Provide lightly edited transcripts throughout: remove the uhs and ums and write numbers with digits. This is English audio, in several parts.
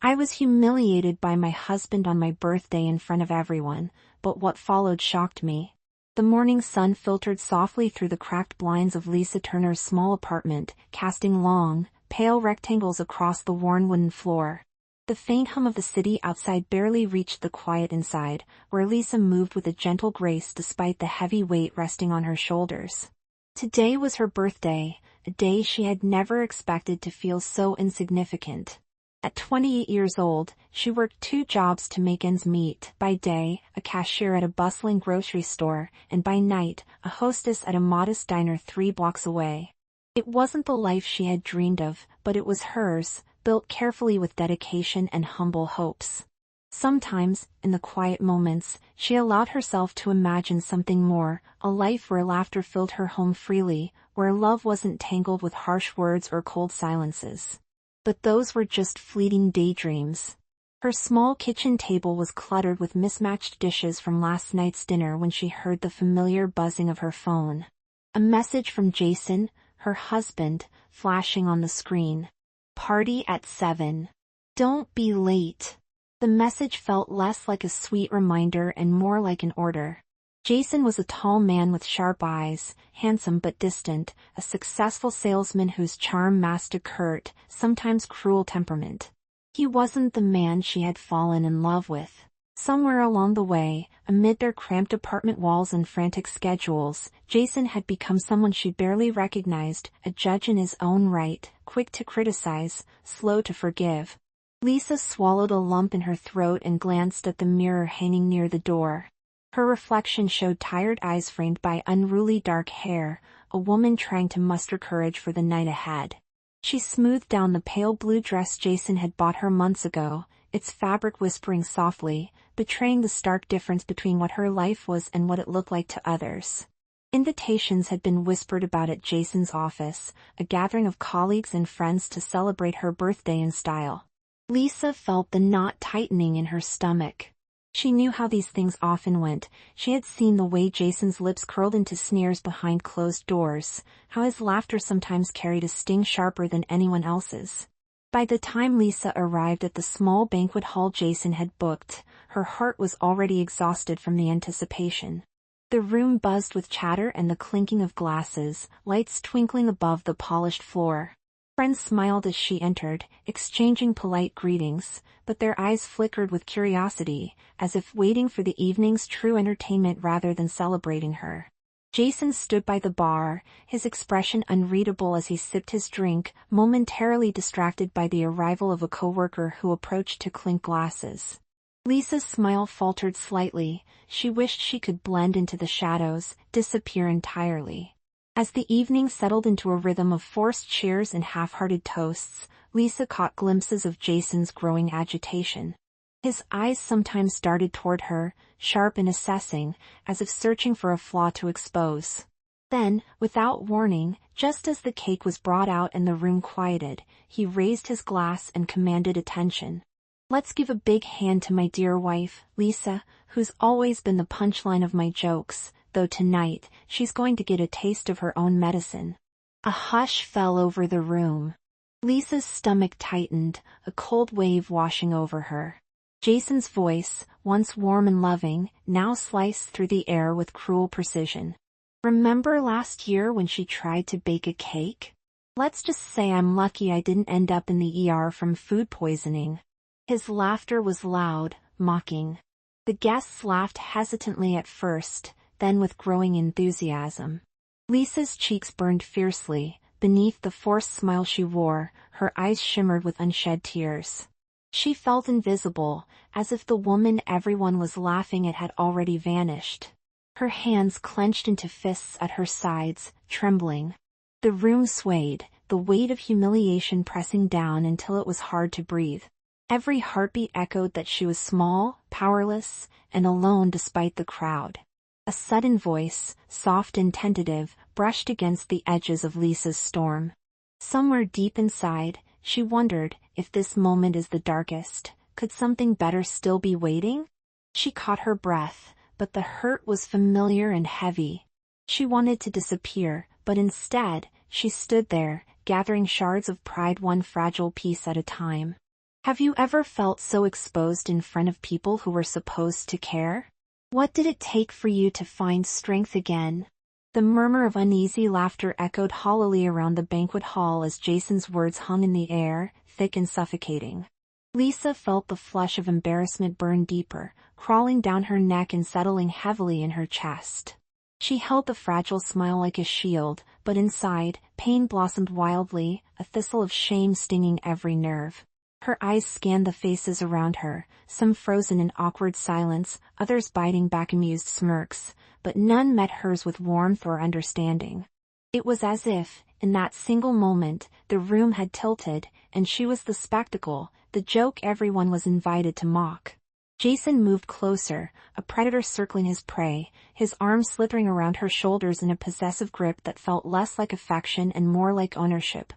I was humiliated by my husband on my birthday in front of everyone, but what followed shocked me. The morning sun filtered softly through the cracked blinds of Lisa Turner's small apartment, casting long, pale rectangles across the worn wooden floor. The faint hum of the city outside barely reached the quiet inside, where Lisa moved with a gentle grace despite the heavy weight resting on her shoulders. Today was her birthday, a day she had never expected to feel so insignificant. At 28 years old, she worked 2 jobs to make ends meet. By day, a cashier at a bustling grocery store, and by night, a hostess at a modest diner 3 blocks away. It wasn't the life she had dreamed of, but it was hers, built carefully with dedication and humble hopes. Sometimes, in the quiet moments, she allowed herself to imagine something more, a life where laughter filled her home freely, where love wasn't tangled with harsh words or cold silences. But those were just fleeting daydreams. Her small kitchen table was cluttered with mismatched dishes from last night's dinner when she heard the familiar buzzing of her phone. A message from Jason, her husband, flashing on the screen. "Party at 7. Don't be late." The message felt less like a sweet reminder and more like an order. Jason was a tall man with sharp eyes, handsome but distant, a successful salesman whose charm masked a curt, sometimes cruel temperament. He wasn't the man she had fallen in love with. Somewhere along the way, amid their cramped apartment walls and frantic schedules, Jason had become someone she barely recognized, a judge in his own right, quick to criticize, slow to forgive. Lisa swallowed a lump in her throat and glanced at the mirror hanging near the door. Her reflection showed tired eyes framed by unruly dark hair, a woman trying to muster courage for the night ahead. She smoothed down the pale blue dress Jason had bought her months ago, its fabric whispering softly, betraying the stark difference between what her life was and what it looked like to others. Invitations had been whispered about at Jason's office, a gathering of colleagues and friends to celebrate her birthday in style. Lisa felt the knot tightening in her stomach. She knew how these things often went. She had seen the way Jason's lips curled into sneers behind closed doors, how his laughter sometimes carried a sting sharper than anyone else's. By the time Lisa arrived at the small banquet hall Jason had booked, her heart was already exhausted from the anticipation. The room buzzed with chatter and the clinking of glasses, lights twinkling above the polished floor. Friends smiled as she entered, exchanging polite greetings, but their eyes flickered with curiosity, as if waiting for the evening's true entertainment rather than celebrating her. Jason stood by the bar, his expression unreadable as he sipped his drink, momentarily distracted by the arrival of a coworker who approached to clink glasses. Lisa's smile faltered slightly. She wished she could blend into the shadows, disappear entirely. As the evening settled into a rhythm of forced cheers and half-hearted toasts, Lisa caught glimpses of Jason's growing agitation. His eyes sometimes darted toward her, sharp and assessing, as if searching for a flaw to expose. Then, without warning, just as the cake was brought out and the room quieted, he raised his glass and commanded attention. "Let's give a big hand to my dear wife, Lisa, who's always been the punchline of my jokes, though tonight, she's going to get a taste of her own medicine." A hush fell over the room. Lisa's stomach tightened, a cold wave washing over her. Jason's voice, once warm and loving, now sliced through the air with cruel precision. "Remember last year when she tried to bake a cake? Let's just say I'm lucky I didn't end up in the ER from food poisoning." His laughter was loud, mocking. The guests laughed hesitantly at first, then with growing enthusiasm. Lisa's cheeks burned fiercely. Beneath the forced smile she wore, her eyes shimmered with unshed tears. She felt invisible, as if the woman everyone was laughing at had already vanished. Her hands clenched into fists at her sides, trembling. The room swayed, the weight of humiliation pressing down until it was hard to breathe. Every heartbeat echoed that she was small, powerless, and alone despite the crowd. A sudden voice, soft and tentative, brushed against the edges of Lisa's storm. Somewhere deep inside, she wondered, if this moment is the darkest, could something better still be waiting? She caught her breath, but the hurt was familiar and heavy. She wanted to disappear, but instead, she stood there, gathering shards of pride one fragile piece at a time. Have you ever felt so exposed in front of people who were supposed to care? What did it take for you to find strength again? The murmur of uneasy laughter echoed hollowly around the banquet hall as Jason's words hung in the air, thick and suffocating. Lisa felt the flush of embarrassment burn deeper, crawling down her neck and settling heavily in her chest. She held the fragile smile like a shield, but inside, pain blossomed wildly, a thistle of shame stinging every nerve. Her eyes scanned the faces around her, some frozen in awkward silence, others biting back amused smirks, but none met hers with warmth or understanding. It was as if, in that single moment, the room had tilted, and she was the spectacle, the joke everyone was invited to mock. Jason moved closer, a predator circling his prey, his arms slithering around her shoulders in a possessive grip that felt less like affection and more like ownership.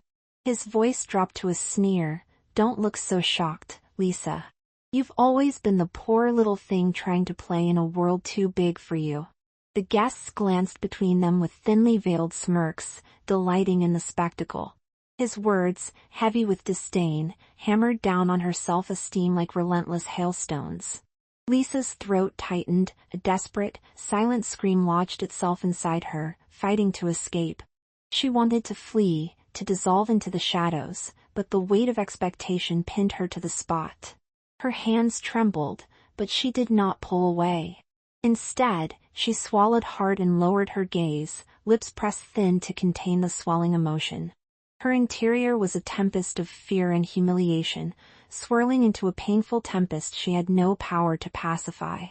His voice dropped to a sneer. "Don't look so shocked, Lisa. You've always been the poor little thing trying to play in a world too big for you." The guests glanced between them with thinly veiled smirks, delighting in the spectacle. His words, heavy with disdain, hammered down on her self-esteem like relentless hailstones. Lisa's throat tightened, a desperate, silent scream lodged itself inside her, fighting to escape. She wanted to flee, to dissolve into the shadows, but the weight of expectation pinned her to the spot. Her hands trembled, but she did not pull away. Instead, she swallowed hard and lowered her gaze, lips pressed thin to contain the swelling emotion. Her interior was a tempest of fear and humiliation, swirling into a painful tempest she had no power to pacify.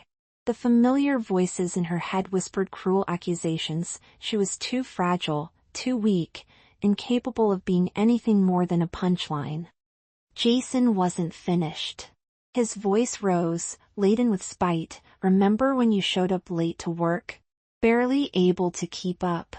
The familiar voices in her head whispered cruel accusations. She was too fragile, too weak, incapable of being anything more than a punchline. Jason wasn't finished. His voice rose, laden with spite. "Remember when you showed up late to work? Barely able to keep up.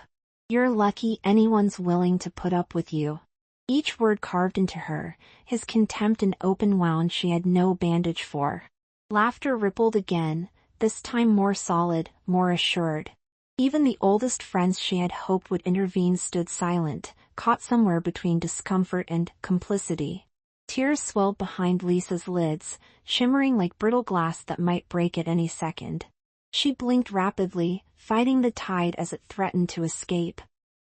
You're lucky anyone's willing to put up with you." Each word carved into her, his contempt an open wound she had no bandage for. Laughter rippled again, this time more solid, more assured. Even the oldest friends she had hoped would intervene stood silent, caught somewhere between discomfort and complicity. Tears swelled behind Lisa's lids, shimmering like brittle glass that might break at any second. She blinked rapidly, fighting the tide as it threatened to escape.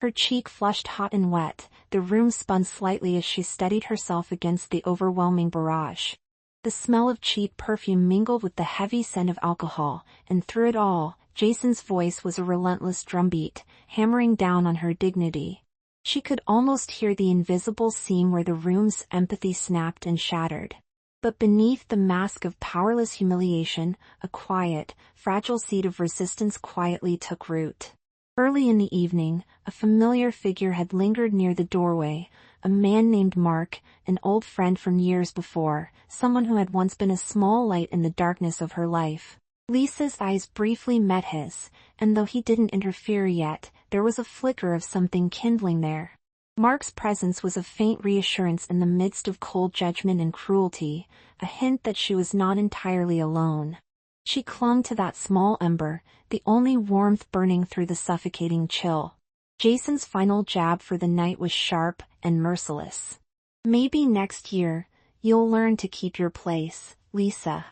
Her cheek flushed hot and wet, the room spun slightly as she steadied herself against the overwhelming barrage. The smell of cheap perfume mingled with the heavy scent of alcohol, and through it all, Jason's voice was a relentless drumbeat, hammering down on her dignity. She could almost hear the invisible seam where the room's empathy snapped and shattered. But beneath the mask of powerless humiliation, a quiet, fragile seed of resistance quietly took root. Early in the evening, a familiar figure had lingered near the doorway, a man named Mark, an old friend from years before, someone who had once been a small light in the darkness of her life. Lisa's eyes briefly met his, and though he didn't interfere yet, there was a flicker of something kindling there. Mark's presence was a faint reassurance in the midst of cold judgment and cruelty, a hint that she was not entirely alone. She clung to that small ember, the only warmth burning through the suffocating chill. Jason's final jab for the night was sharp and merciless. "Maybe next year, you'll learn to keep your place, Lisa.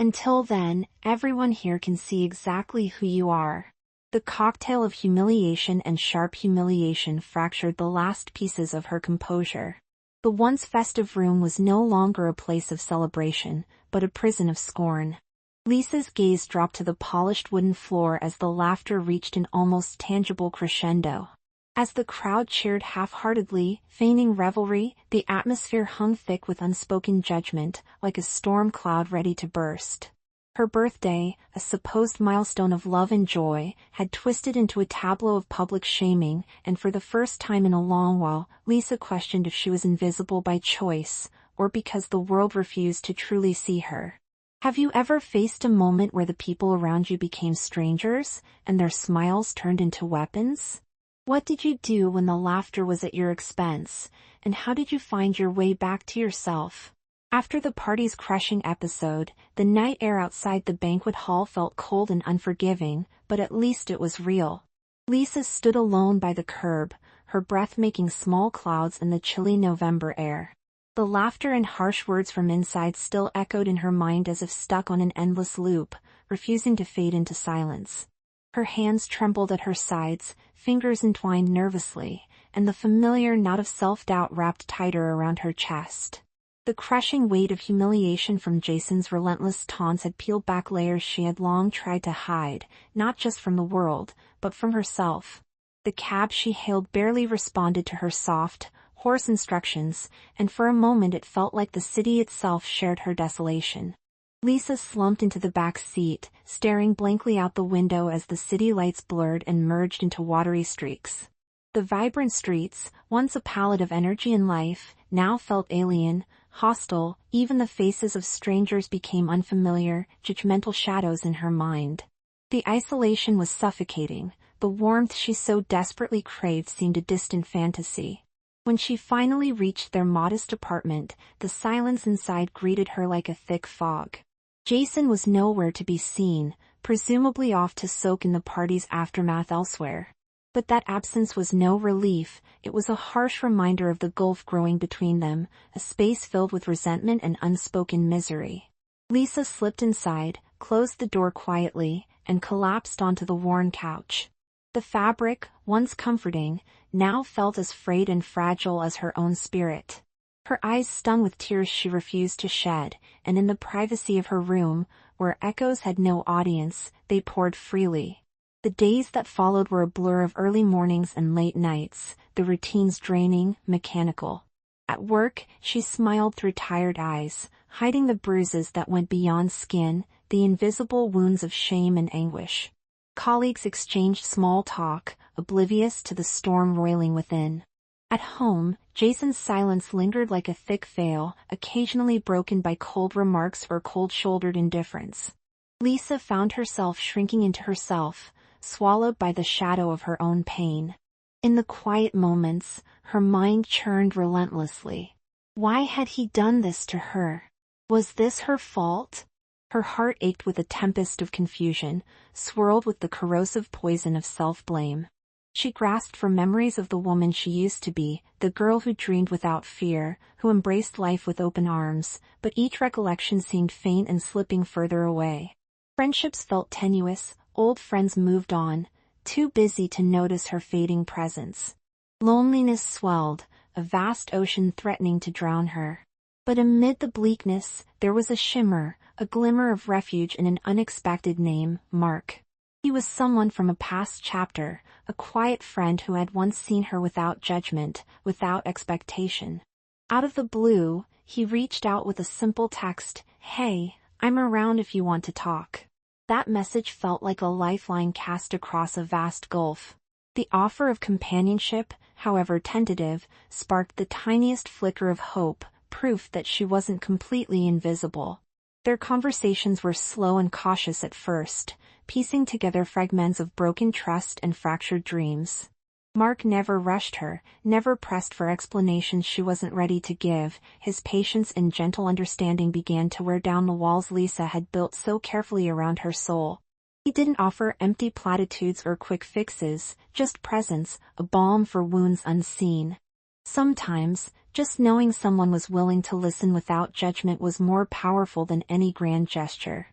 Until then, everyone here can see exactly who you are." The cocktail of humiliation and sharp humiliation fractured the last pieces of her composure. The once festive room was no longer a place of celebration, but a prison of scorn. Lisa's gaze dropped to the polished wooden floor as the laughter reached an almost tangible crescendo. As the crowd cheered half-heartedly, feigning revelry, the atmosphere hung thick with unspoken judgment, like a storm cloud ready to burst. Her birthday, a supposed milestone of love and joy, had twisted into a tableau of public shaming, and for the first time in a long while, Lisa questioned if she was invisible by choice, or because the world refused to truly see her. Have you ever faced a moment where the people around you became strangers, and their smiles turned into weapons? What did you do when the laughter was at your expense, and how did you find your way back to yourself? After the party's crushing episode, the night air outside the banquet hall felt cold and unforgiving, but at least it was real. Lisa stood alone by the curb, her breath making small clouds in the chilly November air. The laughter and harsh words from inside still echoed in her mind as if stuck on an endless loop, refusing to fade into silence. Her hands trembled at her sides, fingers entwined nervously, and the familiar knot of self-doubt wrapped tighter around her chest. The crushing weight of humiliation from Jason's relentless taunts had peeled back layers she had long tried to hide, not just from the world, but from herself. The cab she hailed barely responded to her soft, hoarse instructions, and for a moment it felt like the city itself shared her desolation. Lisa slumped into the back seat, staring blankly out the window as the city lights blurred and merged into watery streaks. The vibrant streets, once a palette of energy and life, now felt alien, hostile. Even the faces of strangers became unfamiliar, judgmental shadows in her mind. The isolation was suffocating. The warmth she so desperately craved seemed a distant fantasy. When she finally reached their modest apartment, the silence inside greeted her like a thick fog. Jason was nowhere to be seen, presumably off to soak in the party's aftermath elsewhere. But that absence was no relief. It was a harsh reminder of the gulf growing between them, a space filled with resentment and unspoken misery. Lisa slipped inside, closed the door quietly, and collapsed onto the worn couch. The fabric, once comforting, now felt as frayed and fragile as her own spirit. Her eyes stung with tears she refused to shed, and in the privacy of her room, where echoes had no audience, they poured freely. The days that followed were a blur of early mornings and late nights, the routines draining, mechanical. At work, she smiled through tired eyes, hiding the bruises that went beyond skin, the invisible wounds of shame and anguish. Colleagues exchanged small talk, oblivious to the storm roiling within. At home, Jason's silence lingered like a thick veil, occasionally broken by cold remarks or cold-shouldered indifference. Lisa found herself shrinking into herself, swallowed by the shadow of her own pain. In the quiet moments, her mind churned relentlessly. Why had he done this to her? Was this her fault? Her heart ached with a tempest of confusion, swirled with the corrosive poison of self-blame. She grasped for memories of the woman she used to be, the girl who dreamed without fear, who embraced life with open arms, but each recollection seemed faint and slipping further away. Friendships felt tenuous, old friends moved on, too busy to notice her fading presence. Loneliness swelled, a vast ocean threatening to drown her. But amid the bleakness, there was a shimmer, a glimmer of refuge in an unexpected name, Mark. He was someone from a past chapter, a quiet friend who had once seen her without judgment, without expectation. Out of the blue, he reached out with a simple text, "Hey, I'm around if you want to talk." That message felt like a lifeline cast across a vast gulf. The offer of companionship, however tentative, sparked the tiniest flicker of hope, proof that she wasn't completely invisible. Their conversations were slow and cautious at first, piecing together fragments of broken trust and fractured dreams. Mark never rushed her, never pressed for explanations she wasn't ready to give. His patience and gentle understanding began to wear down the walls Lisa had built so carefully around her soul. He didn't offer empty platitudes or quick fixes, just presence, a balm for wounds unseen. Sometimes, just knowing someone was willing to listen without judgment was more powerful than any grand gesture.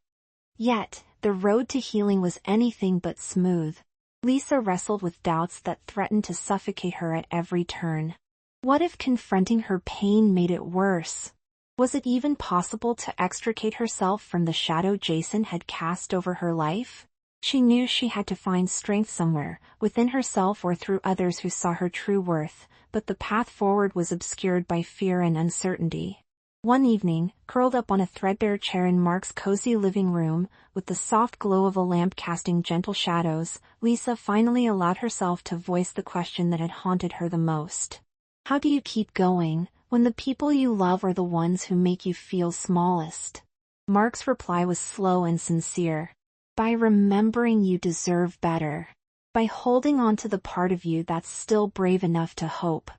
Yet, the road to healing was anything but smooth. Lisa wrestled with doubts that threatened to suffocate her at every turn. What if confronting her pain made it worse? Was it even possible to extricate herself from the shadow Jason had cast over her life? She knew she had to find strength somewhere, within herself or through others who saw her true worth, but the path forward was obscured by fear and uncertainty. One evening, curled up on a threadbare chair in Mark's cozy living room, with the soft glow of a lamp casting gentle shadows, Lisa finally allowed herself to voice the question that had haunted her the most. How do you keep going, when the people you love are the ones who make you feel smallest? Mark's reply was slow and sincere. By remembering you deserve better. By holding on to the part of you that's still brave enough to hope.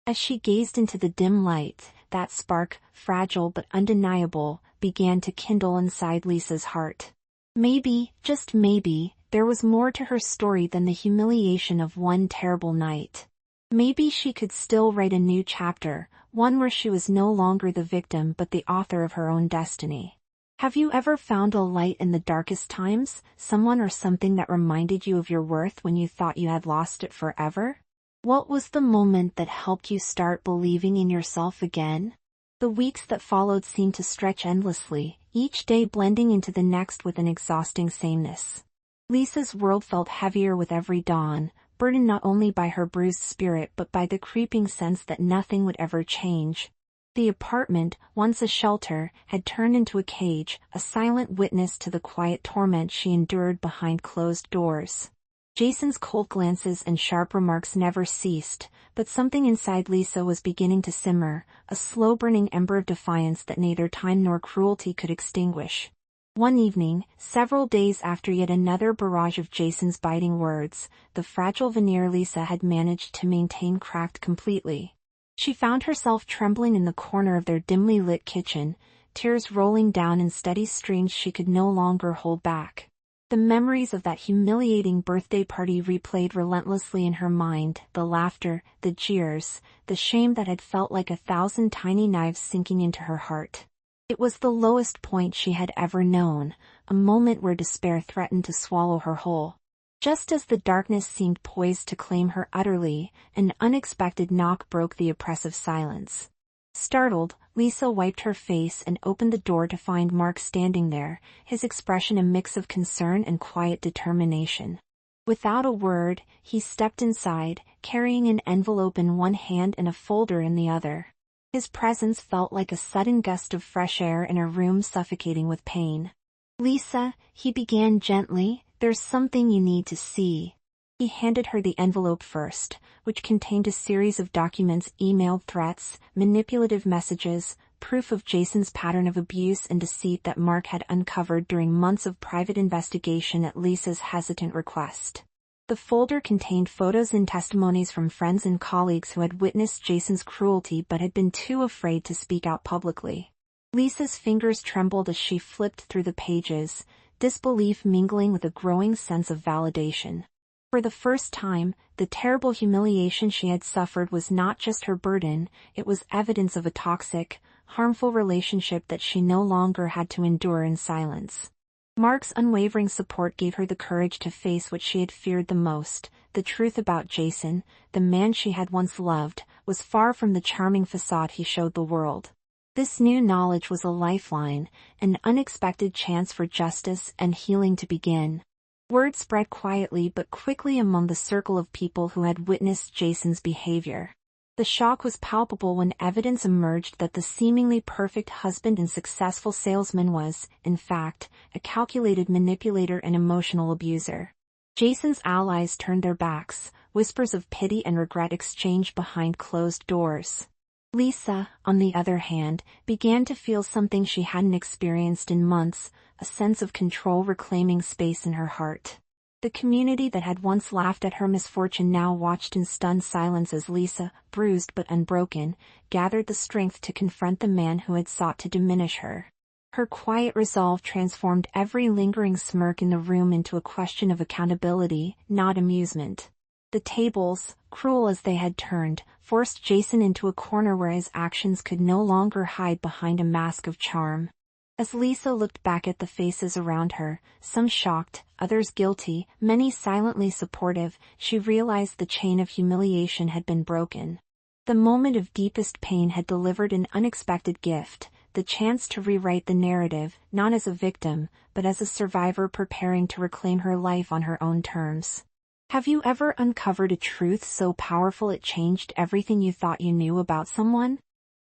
As she gazed into the dim light, that spark, fragile but undeniable, began to kindle inside Lisa's heart. Maybe, just maybe, there was more to her story than the humiliation of one terrible night. Maybe she could still write a new chapter, one where she was no longer the victim but the author of her own destiny. Have you ever found a light in the darkest times, someone or something that reminded you of your worth when you thought you had lost it forever? What was the moment that helped you start believing in yourself again? The weeks that followed seemed to stretch endlessly, each day blending into the next with an exhausting sameness. Lisa's world felt heavier with every dawn, burdened not only by her bruised spirit but by the creeping sense that nothing would ever change. The apartment, once a shelter, had turned into a cage, a silent witness to the quiet torment she endured behind closed doors. Jason's cold glances and sharp remarks never ceased, but something inside Lisa was beginning to simmer, a slow-burning ember of defiance that neither time nor cruelty could extinguish. One evening, several days after yet another barrage of Jason's biting words, the fragile veneer Lisa had managed to maintain cracked completely. She found herself trembling in the corner of their dimly lit kitchen, tears rolling down in steady streams she could no longer hold back. The memories of that humiliating birthday party replayed relentlessly in her mind, the laughter, the jeers, the shame that had felt like 1,000 tiny knives sinking into her heart. It was the lowest point she had ever known, a moment where despair threatened to swallow her whole. Just as the darkness seemed poised to claim her utterly, an unexpected knock broke the oppressive silence. Startled, Lisa wiped her face and opened the door to find Mark standing there, his expression a mix of concern and quiet determination. Without a word, he stepped inside, carrying an envelope in one hand and a folder in the other. His presence felt like a sudden gust of fresh air in a room suffocating with pain. "Lisa," he began gently, "there's something you need to see." He handed her the envelope first, which contained a series of documents, emailed threats, manipulative messages, proof of Jason's pattern of abuse and deceit that Mark had uncovered during months of private investigation at Lisa's hesitant request. The folder contained photos and testimonies from friends and colleagues who had witnessed Jason's cruelty but had been too afraid to speak out publicly. Lisa's fingers trembled as she flipped through the pages, disbelief mingling with a growing sense of validation. For the first time, the terrible humiliation she had suffered was not just her burden, it was evidence of a toxic, harmful relationship that she no longer had to endure in silence. Mark's unwavering support gave her the courage to face what she had feared the most. The truth about Jason, the man she had once loved, was far from the charming facade he showed the world. This new knowledge was a lifeline, an unexpected chance for justice and healing to begin. Word spread quietly but quickly among the circle of people who had witnessed Jason's behavior. The shock was palpable when evidence emerged that the seemingly perfect husband and successful salesman was, in fact, a calculated manipulator and emotional abuser. Jason's allies turned their backs, whispers of pity and regret exchanged behind closed doors. Lisa, on the other hand, began to feel something she hadn't experienced in months, a sense of control reclaiming space in her heart. The community that had once laughed at her misfortune now watched in stunned silence as Lisa, bruised but unbroken, gathered the strength to confront the man who had sought to diminish her. Her quiet resolve transformed every lingering smirk in the room into a question of accountability, not amusement. The tables, cruel as they had turned, forced Jason into a corner where his actions could no longer hide behind a mask of charm. As Lisa looked back at the faces around her, some shocked, others guilty, many silently supportive, she realized the chain of humiliation had been broken. The moment of deepest pain had delivered an unexpected gift, the chance to rewrite the narrative, not as a victim, but as a survivor preparing to reclaim her life on her own terms. Have you ever uncovered a truth so powerful it changed everything you thought you knew about someone?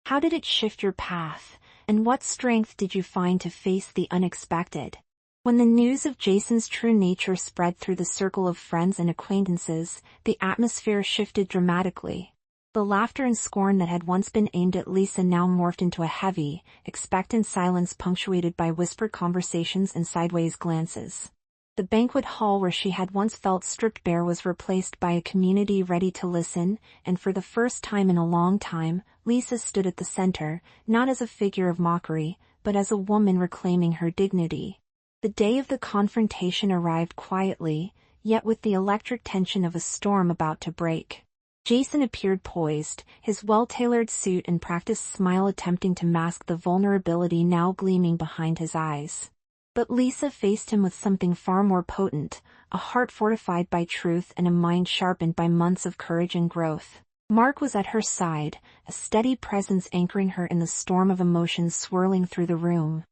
How did it shift your path, and what strength did you find to face the unexpected? When the news of Jason's true nature spread through the circle of friends and acquaintances, the atmosphere shifted dramatically. The laughter and scorn that had once been aimed at Lisa now morphed into a heavy, expectant silence punctuated by whispered conversations and sideways glances. The banquet hall where she had once felt stripped bare was replaced by a community ready to listen, and for the first time in a long time, Lisa stood at the center, not as a figure of mockery, but as a woman reclaiming her dignity. The day of the confrontation arrived quietly, yet with the electric tension of a storm about to break. Jason appeared poised, his well-tailored suit and practiced smile attempting to mask the vulnerability now gleaming behind his eyes. But Lisa faced him with something far more potent, a heart fortified by truth and a mind sharpened by months of courage and growth. Mark was at her side, a steady presence anchoring her in the storm of emotions swirling through the room.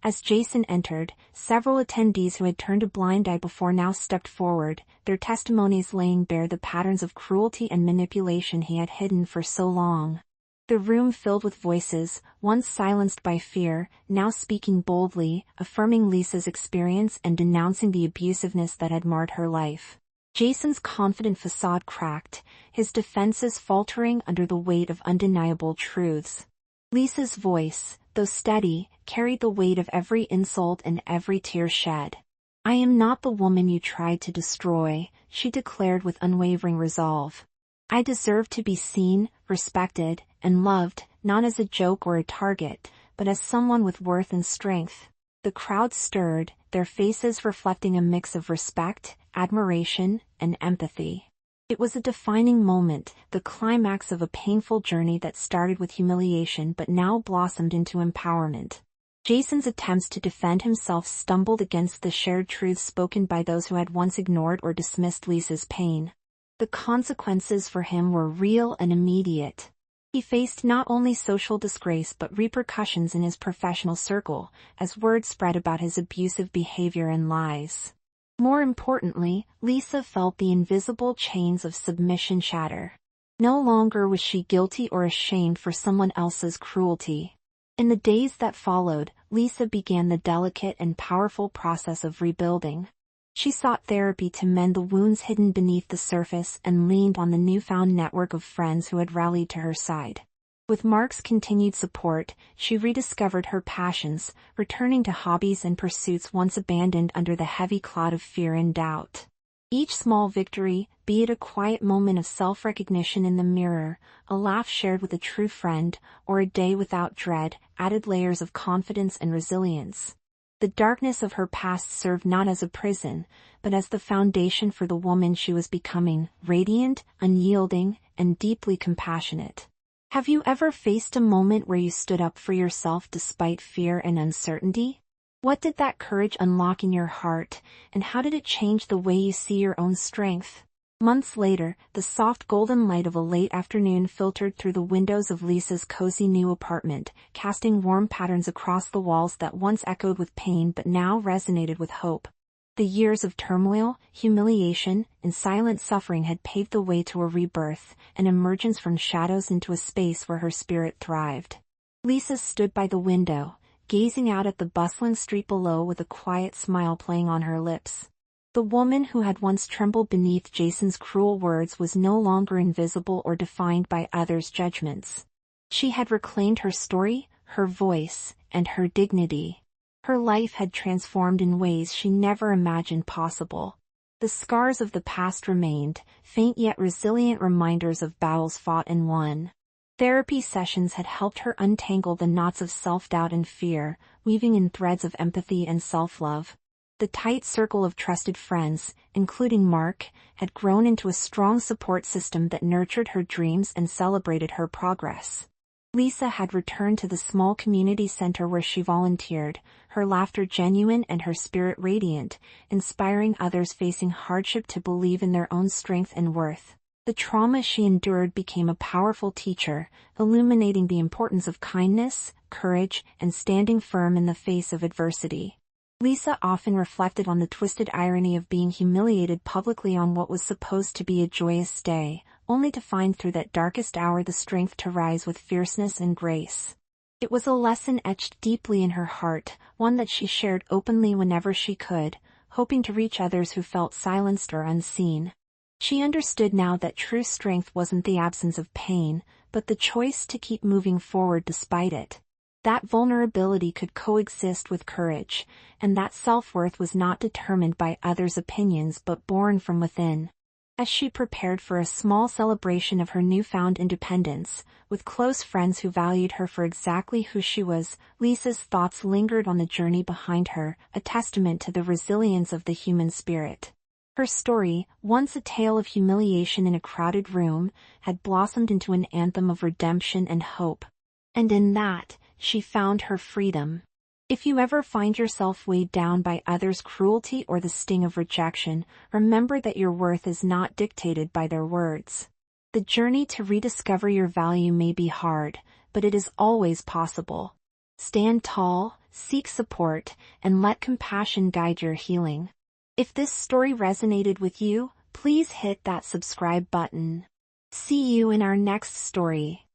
As Jason entered, several attendees who had turned a blind eye before now stepped forward, their testimonies laying bare the patterns of cruelty and manipulation he had hidden for so long. The room filled with voices, once silenced by fear, now speaking boldly, affirming Lisa's experience and denouncing the abusiveness that had marred her life. Jason's confident facade cracked, his defenses faltering under the weight of undeniable truths. Lisa's voice, though steady, carried the weight of every insult and every tear shed. "I am not the woman you tried to destroy," she declared with unwavering resolve. "I deserve to be seen, respected, and loved, not as a joke or a target, but as someone with worth and strength." The crowd stirred, their faces reflecting a mix of respect, admiration, and empathy. It was a defining moment, the climax of a painful journey that started with humiliation but now blossomed into empowerment. Jason's attempts to defend himself stumbled against the shared truths spoken by those who had once ignored or dismissed Lisa's pain. The consequences for him were real and immediate. He faced not only social disgrace but repercussions in his professional circle, as word spread about his abusive behavior and lies. More importantly, Lisa felt the invisible chains of submission shatter. No longer was she guilty or ashamed for someone else's cruelty. In the days that followed, Lisa began the delicate and powerful process of rebuilding. She sought therapy to mend the wounds hidden beneath the surface and leaned on the newfound network of friends who had rallied to her side. With Mark's continued support, she rediscovered her passions, returning to hobbies and pursuits once abandoned under the heavy cloud of fear and doubt. Each small victory, be it a quiet moment of self-recognition in the mirror, a laugh shared with a true friend, or a day without dread, added layers of confidence and resilience. The darkness of her past served not as a prison, but as the foundation for the woman she was becoming, radiant, unyielding, and deeply compassionate. Have you ever faced a moment where you stood up for yourself despite fear and uncertainty? What did that courage unlock in your heart, and how did it change the way you see your own strength? Months later, the soft golden light of a late afternoon filtered through the windows of Lisa's cozy new apartment, casting warm patterns across the walls that once echoed with pain but now resonated with hope. The years of turmoil, humiliation, and silent suffering had paved the way to a rebirth, an emergence from shadows into a space where her spirit thrived. Lisa stood by the window, gazing out at the bustling street below with a quiet smile playing on her lips. The woman who had once trembled beneath Jason's cruel words was no longer invisible or defined by others' judgments. She had reclaimed her story, her voice, and her dignity. Her life had transformed in ways she never imagined possible. The scars of the past remained, faint yet resilient reminders of battles fought and won. Therapy sessions had helped her untangle the knots of self-doubt and fear, weaving in threads of empathy and self-love. The tight circle of trusted friends, including Mark, had grown into a strong support system that nurtured her dreams and celebrated her progress. Lisa had returned to the small community center where she volunteered, her laughter genuine and her spirit radiant, inspiring others facing hardship to believe in their own strength and worth. The trauma she endured became a powerful teacher, illuminating the importance of kindness, courage, and standing firm in the face of adversity. Lisa often reflected on the twisted irony of being humiliated publicly on what was supposed to be a joyous day, only to find through that darkest hour the strength to rise with fierceness and grace. It was a lesson etched deeply in her heart, one that she shared openly whenever she could, hoping to reach others who felt silenced or unseen. She understood now that true strength wasn't the absence of pain, but the choice to keep moving forward despite it. That vulnerability could coexist with courage, and that self-worth was not determined by others' opinions but born from within. As she prepared for a small celebration of her newfound independence, with close friends who valued her for exactly who she was, Lisa's thoughts lingered on the journey behind her, a testament to the resilience of the human spirit. Her story, once a tale of humiliation in a crowded room, had blossomed into an anthem of redemption and hope. And in that, she found her freedom. If you ever find yourself weighed down by others' cruelty or the sting of rejection, remember that your worth is not dictated by their words. The journey to rediscover your value may be hard, but it is always possible. Stand tall, seek support, and let compassion guide your healing. If this story resonated with you, please hit that subscribe button. See you in our next story.